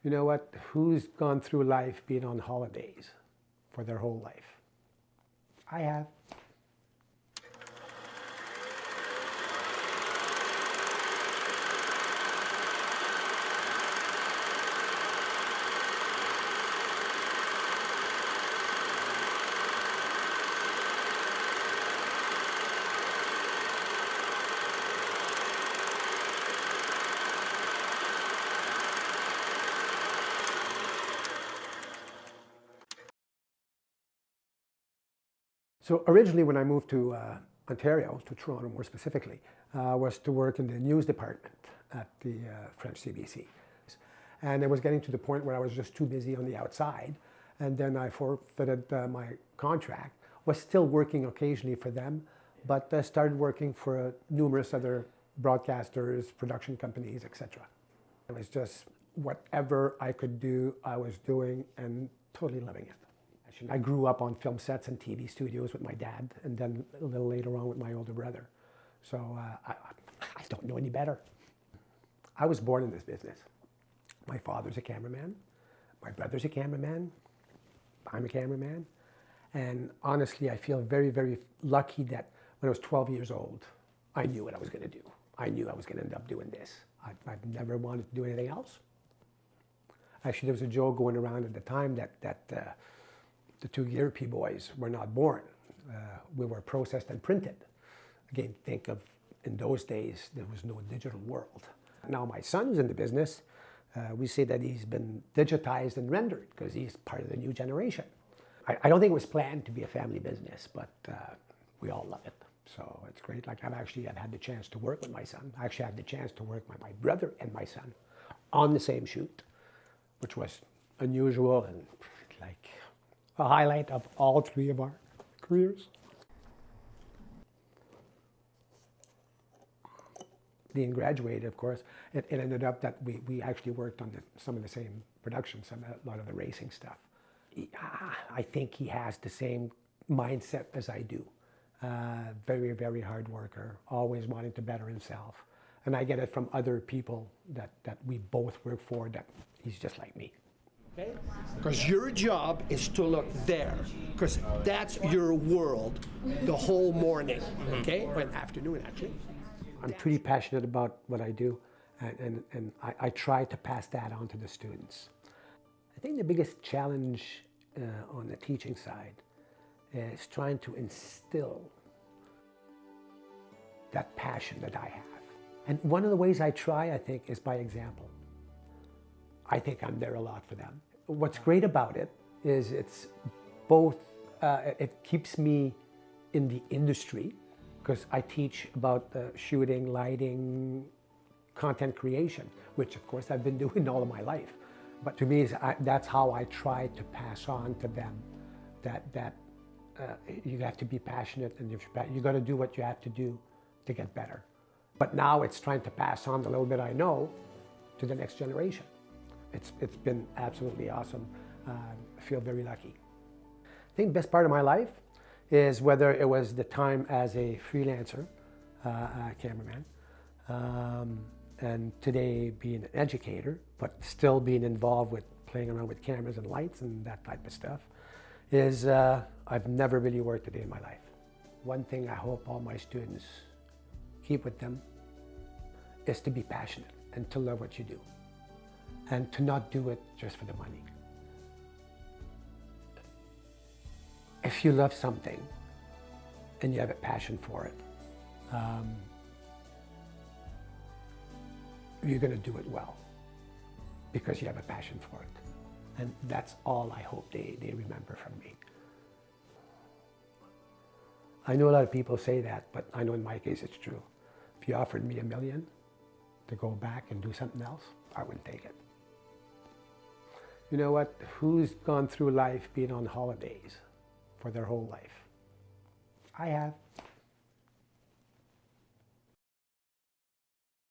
You know what? Who's gone through life being on holidays for their whole life? I have. So originally when I moved to Ontario, to Toronto more specifically, was to work in the news department at the French CBC. And it was getting to the point where I was just too busy on the outside. And then I forfeited my contract, was still working occasionally for them, but started working for numerous other broadcasters, production companies, etc. It was just whatever I could do, I was doing and totally loving it. I grew up on film sets and TV studios with my dad, and then a little later on with my older brother. So I don't know any better. I was born in this business. My father's a cameraman, my brother's a cameraman, I'm a cameraman, and honestly I feel very, very lucky that when I was 12 years old, I knew what I was going to do. I knew I was going to end up doing this. I've never wanted to do anything else. Actually, there was a joke going around at the time that the two Gariepy boys were not born. We were processed and printed. Again, think of, in those days, there was no digital world. Now my son's in the business. We say that he's been digitized and rendered because he's part of the new generation. I don't think it was planned to be a family business, but we all love it. So it's great. Like I've had the chance to work with my son. I actually had the chance to work with my brother and my son on the same shoot, which was unusual and like a highlight of all three of our careers. Being graduated, of course, it ended up that we actually worked on some of the same productions, a lot of the racing stuff. I think he has the same mindset as I do. Very, very hard worker, always wanting to better himself. And I get it from other people that we both work for, that he's just like me. Okay? Because your job is to look there, because that's your world the whole morning, okay? Or afternoon, actually. I'm pretty passionate about what I do, and I try to pass that on to the students. I think the biggest challenge on the teaching side is trying to instill that passion that I have. And one of the ways I try, I think, is by example. I think I'm there a lot for them. What's great about it is it's both, it keeps me in the industry, because I teach about shooting, lighting, content creation, which of course I've been doing all of my life. But to me, that's how I try to pass on to them that you have to be passionate, and you got to do what you have to do to get better. But now it's trying to pass on the little bit I know to the next generation. It's been absolutely awesome. I feel very lucky. I think the best part of my life is whether it was the time as a freelancer, cameraman, and today being an educator, but still being involved with playing around with cameras and lights and that type of stuff, is I've never really worked a day in my life. One thing I hope all my students keep with them is to be passionate and to love what you do, and to not do it just for the money. If you love something and you have a passion for it, you're going to do it well because you have a passion for it. And that's all I hope they remember from me. I know a lot of people say that, but I know in my case it's true. If you offered me $1 million to go back and do something else, I wouldn't take it. You know what? Who's gone through life being on holidays for their whole life? I have.